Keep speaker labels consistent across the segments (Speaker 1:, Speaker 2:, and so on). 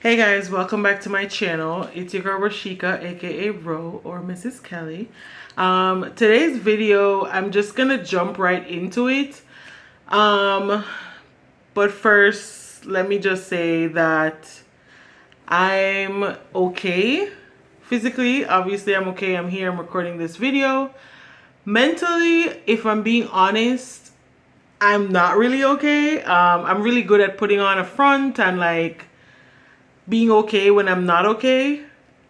Speaker 1: Hey guys, welcome back to my channel. It's your girl Rashika, aka Ro or Mrs. Kelly. Today's video, I'm just gonna jump right into it. But first, let me just say that I'm okay physically. Obviously, I'm okay. I'm here. I'm recording this video. Mentally, if I'm being honest, I'm not really okay. I'm really good at putting on a front and like being okay when I'm not okay,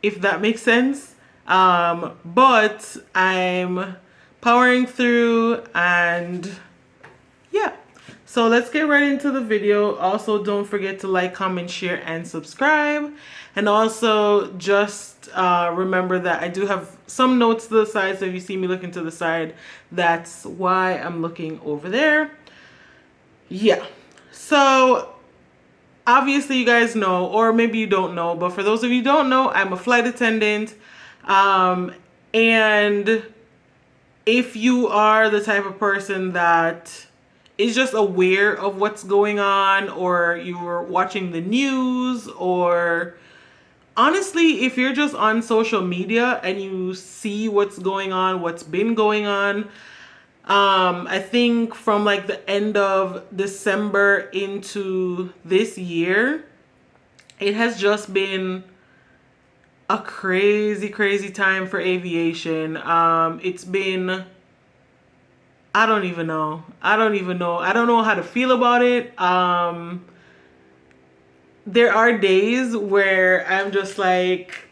Speaker 1: if that makes sense. But I'm powering through and yeah. So let's get right into the video. Also, don't forget to like, comment, share, and subscribe. And also just remember that I do have some notes to the side. So if you see me looking to the side, that's why I'm looking over there. Yeah. So obviously you guys know, or maybe you don't know, but for those of you who don't know, I'm a flight attendant. And if you are the type of person that is just aware of what's going on, or you're watching the news, or honestly, if you're just on social media and you see what's going on, what's been going on, I think from like the end of December into this year, it has just been a crazy time for aviation. It's been, I don't even know. I don't know how to feel about it. There are days where I'm just like,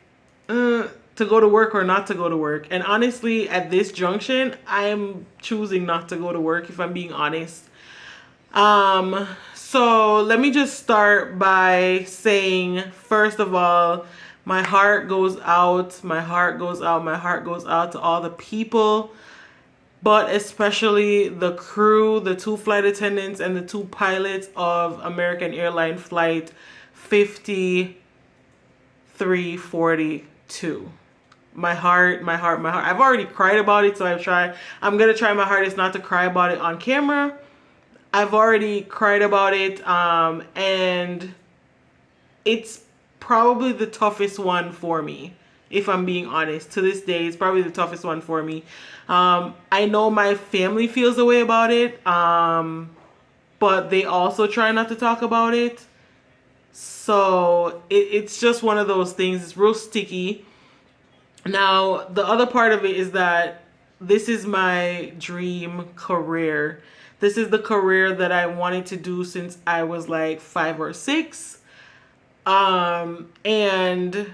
Speaker 1: to go to work or not to go to work. And honestly, at this junction, I'm choosing not to go to work, if I'm being honest. So let me just start by saying, first of all, my heart goes out, my heart goes out, my heart goes out to all the people, but especially the crew, the 2 flight attendants and the 2 pilots of American Airlines Flight 5342. My heart. I've already cried about it, so I'm gonna try my hardest not to cry about it on camera. I've already cried about it, and it's probably the toughest one for me, if I'm being honest. To this day, it's probably the toughest one for me. I know my family feels the way about it, but they also try not to talk about it. So it's just one of those things. It's real sticky. Now, the other part of it is that this is my dream career. This is the career that I wanted to do since I was like 5 or 6. And I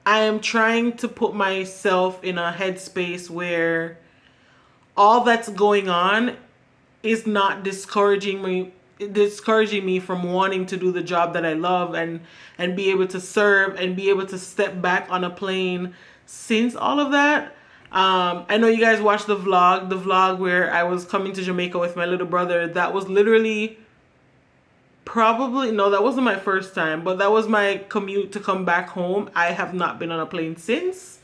Speaker 1: am trying to put myself in a headspace where all that's going on is not discouraging me from wanting to do the job that I love and be able to serve and be able to step back on a plane since all of that. I know you guys watched the vlog where I was coming to Jamaica with my little brother. That was literally no, that wasn't my first time, but that was my commute to come back home. I have not been on a plane since.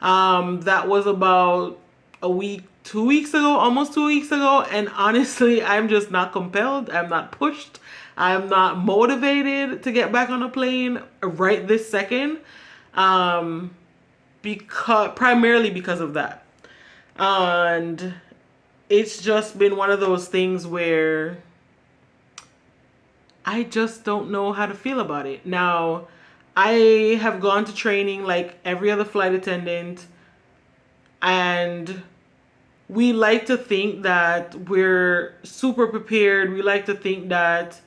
Speaker 1: That was about a week, 2 weeks ago, almost 2 weeks ago. And honestly, I'm just not compelled. I'm not pushed. I'm not motivated to get back on a plane right this second. Primarily because of that. And it's just been one of those things where I just don't know how to feel about it. Now, I have gone to training like every other flight attendant, and we like to think that we're super prepared. We like to think that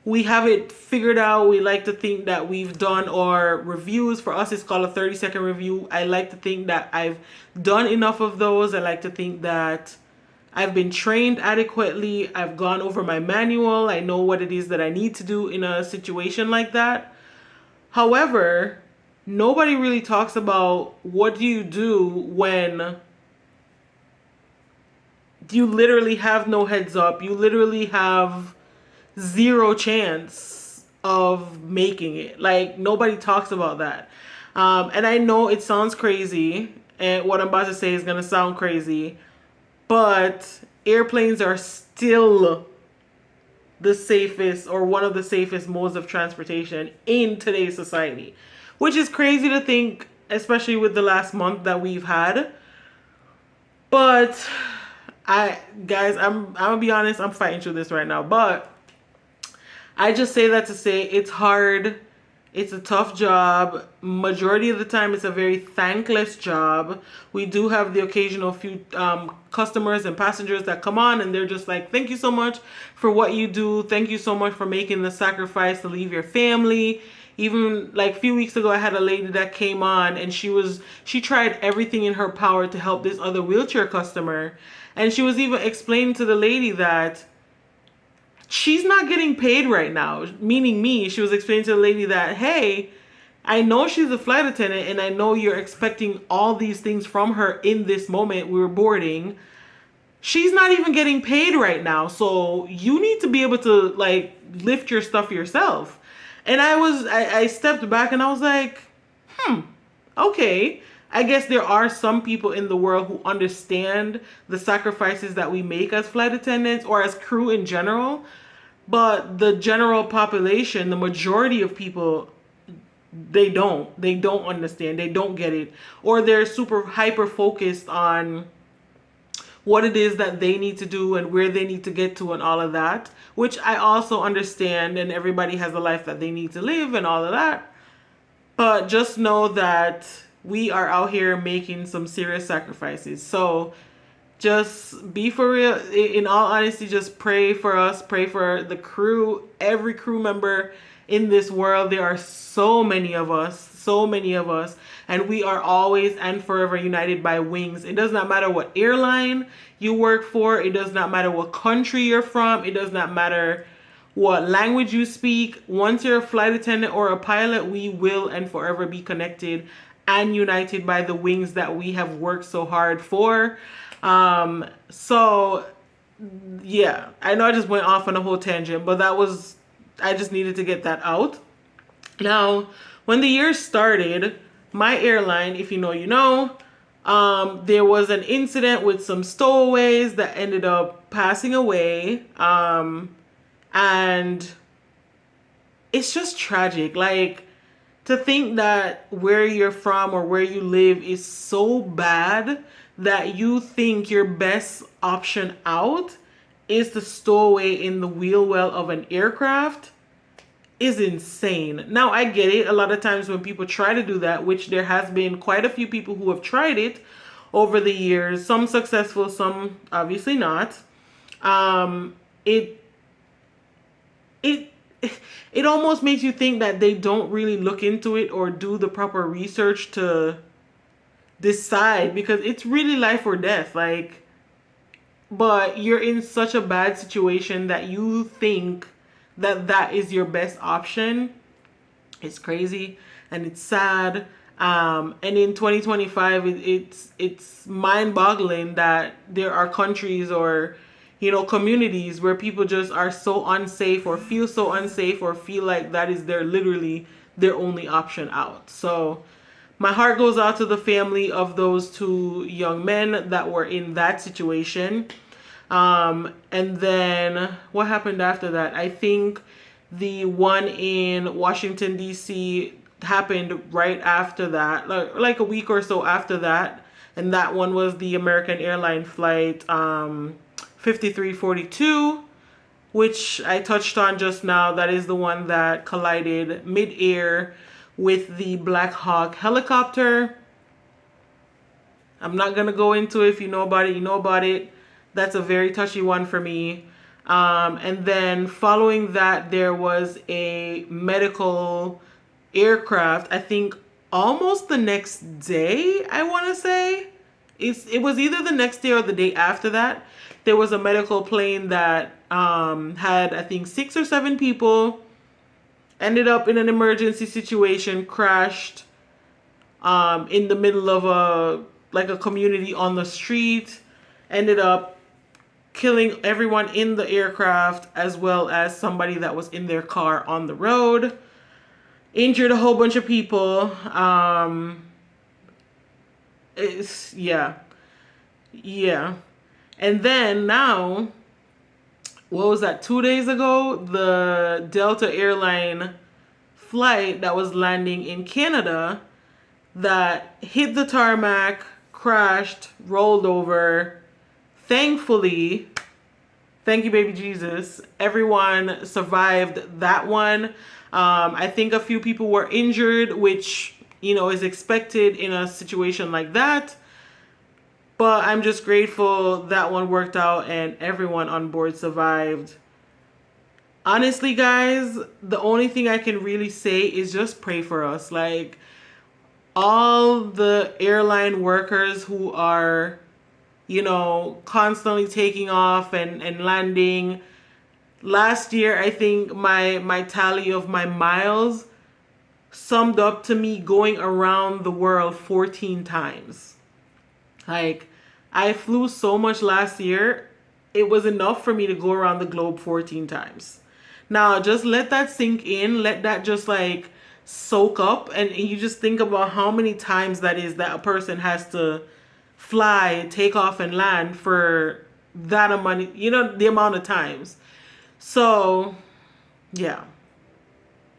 Speaker 1: we have it figured out. We like to think that we've done our reviews. For us, it's called a 30-second review. I like to think that I've done enough of those. I like to think that I've been trained adequately. I've gone over my manual. I know what it is that I need to do in a situation like that. However, nobody really talks about what do you do when you literally have no heads up. You literally have 0 chance of making it. Like, nobody talks about that. And I know it sounds crazy, and what I'm about to say is going to sound crazy, but airplanes are still the safest or one of the safest modes of transportation in today's society, which is crazy to think, especially with the last month that we've had. But I'm gonna be honest, I'm fighting through this right now. But I just say that to say it's hard. It's a tough job. Majority of the time, it's a very thankless job. We do have the occasional few customers and passengers that come on and they're just like, thank you so much for what you do. Thank you so much for making the sacrifice to leave your family. Even like a few weeks ago, I had a lady that came on and she tried everything in her power to help this other wheelchair customer. And she was even explaining to the lady that she's not getting paid right now, meaning me. She was explaining to the lady that, hey, I know she's a flight attendant and I know you're expecting all these things from her in this moment we were boarding. She's not even getting paid right now. So you need to be able to like lift your stuff yourself. And I stepped back and I was like, okay. I guess there are some people in the world who understand the sacrifices that we make as flight attendants or as crew in general. But the general population, the majority of people, they don't understand. They don't get it. Or they're super hyper focused on what it is that they need to do and where they need to get to and all of that, which I also understand, and everybody has a life that they need to live and all of that. But just know that we are out here making some serious sacrifices. So just be for real. In all honesty, just pray for us. Pray for the crew, every crew member in this world. There are so many of us. And we are always and forever united by wings. It does not matter what airline you work for. It does not matter what country you're from. It does not matter what language you speak. Once you're a flight attendant or a pilot, we will and forever be connected and united by the wings that we have worked so hard for. So yeah, I know I just went off on a whole tangent, but I just needed to get that out. Now, when the year started, my airline, if you know, you know, there was an incident with some stowaways that ended up passing away. And it's just tragic. Like, to think that where you're from or where you live is so bad that you think your best option out is to stow away in the wheel well of an aircraft is insane. Now, I get it. A lot of times when people try to do that, which there has been quite a few people who have tried it over the years, some successful, some obviously not. It almost makes you think that they don't really look into it or do the proper research to decide, because it's really life or death. Like, but you're in such a bad situation that you think that that is your best option. It's crazy and it's sad. And in 2025, it's mind-boggling that there are countries or communities where people just are so unsafe or feel so unsafe or feel like that is literally their only option out. So my heart goes out to the family of those two young men that were in that situation. And then what happened after that? I think the one in Washington, D.C. happened right after that, like a week or so after that. And that one was the American airline flight 5342, which I touched on just now. That is the one that collided mid-air with the Black Hawk helicopter. I'm not going to go into it. If you know about it, you know about it. That's a very touchy one for me. And then following that, there was a medical aircraft, I think almost the next day, I want to say. It was either the next day or the day after that. There was a medical plane that had, I think, 6 or 7 people, ended up in an emergency situation, crashed in the middle of a community on the street, ended up killing everyone in the aircraft as well as somebody that was in their car on the road, injured a whole bunch of people. Yeah. And then now what was that, 2 days ago, the Delta airline flight that was landing in Canada that hit the tarmac, crashed, rolled over. Thankfully, thank you, baby Jesus, everyone survived that one. I think a few people were injured, which, you know, is expected in a situation like that. But I'm just grateful that one worked out and everyone on board survived. Honestly, guys, the only thing I can really say is just pray for us. Like, all the airline workers who are, you know, constantly taking off and landing. Last year, I think my tally of my miles summed up to me going around the world 14 times. Like, I flew so much last year, it was enough for me to go around the globe 14 times. Now, just let that sink in. Let that just like soak up. And you just think about how many times that is that a person has to fly, take off, and land for that amount, you know, the amount of times. So, yeah.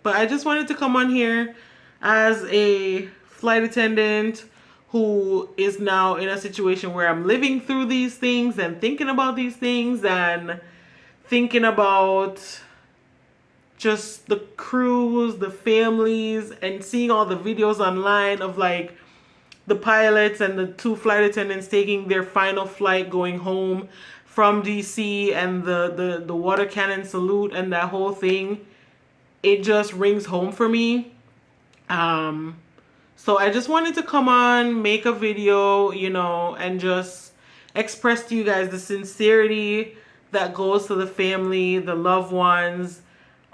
Speaker 1: But I just wanted to come on here as a flight attendant who is now in a situation where I'm living through these things and thinking about these things and thinking about just the crews, the families, and seeing all the videos online of like the pilots and the 2 flight attendants taking their final flight going home from DC, and the water cannon salute and that whole thing. It just rings home for me. So I just wanted to come on, make a video, you know, and just express to you guys the sincerity that goes to the family, the loved ones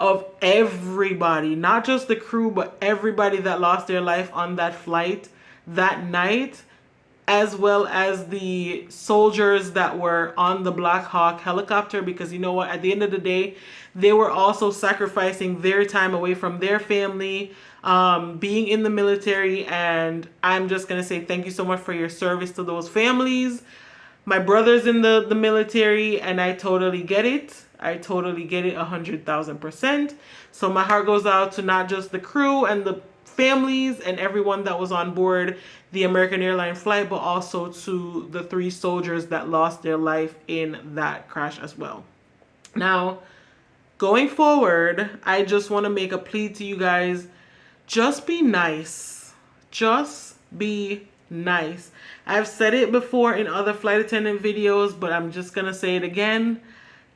Speaker 1: of everybody, not just the crew, but everybody that lost their life on that flight that night, as well as the soldiers that were on the Black Hawk helicopter, because you know what, at the end of the day, they were also sacrificing their time away from their family, being in the military. And I'm just gonna say thank you so much for your service to those families. My brother's in the military, and I totally get it. I totally get it 100,000%. So my heart goes out to not just the crew and the families and everyone that was on board the American Airlines flight, but also to the 3 soldiers that lost their life in that crash as well. Now, going forward, I just want to make a plea to you guys. Just be nice. Just be nice. I've said it before in other flight attendant videos, but I'm just going to say it again.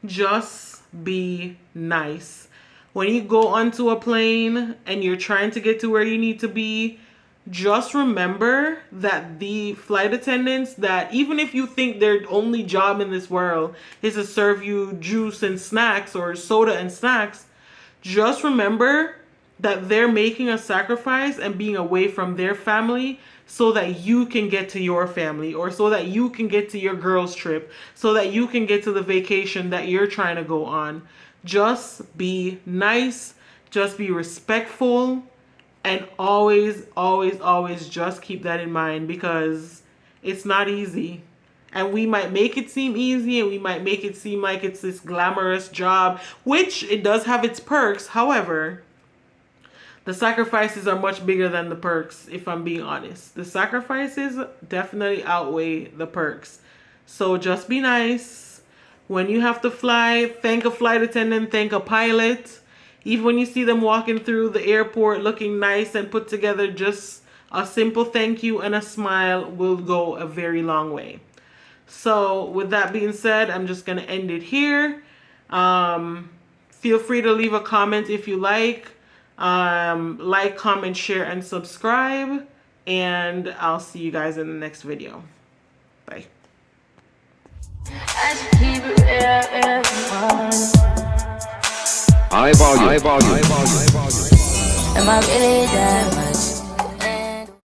Speaker 1: Just be nice. When you go onto a plane and you're trying to get to where you need to be, just remember that the flight attendants, that even if you think their only job in this world is to serve you juice and snacks or soda and snacks, just remember that they're making a sacrifice and being away from their family so that you can get to your family, or so that you can get to your girls' trip, so that you can get to the vacation that you're trying to go on. Just be nice, just be respectful, and always, always, always just keep that in mind, because it's not easy. And we might make it seem easy, and we might make it seem like it's this glamorous job, which it does have its perks. However, the sacrifices are much bigger than the perks, if I'm being honest. The sacrifices definitely outweigh the perks. So just be nice. When you have to fly, thank a flight attendant, thank a pilot. Even when you see them walking through the airport looking nice and put together, just a simple thank you and a smile will go a very long way. So with that being said, I'm just going to end it here. Feel free to leave a comment if you like. Like, comment, share, and subscribe. And I'll see you guys in the next video. Bye. High volume. Am I really there?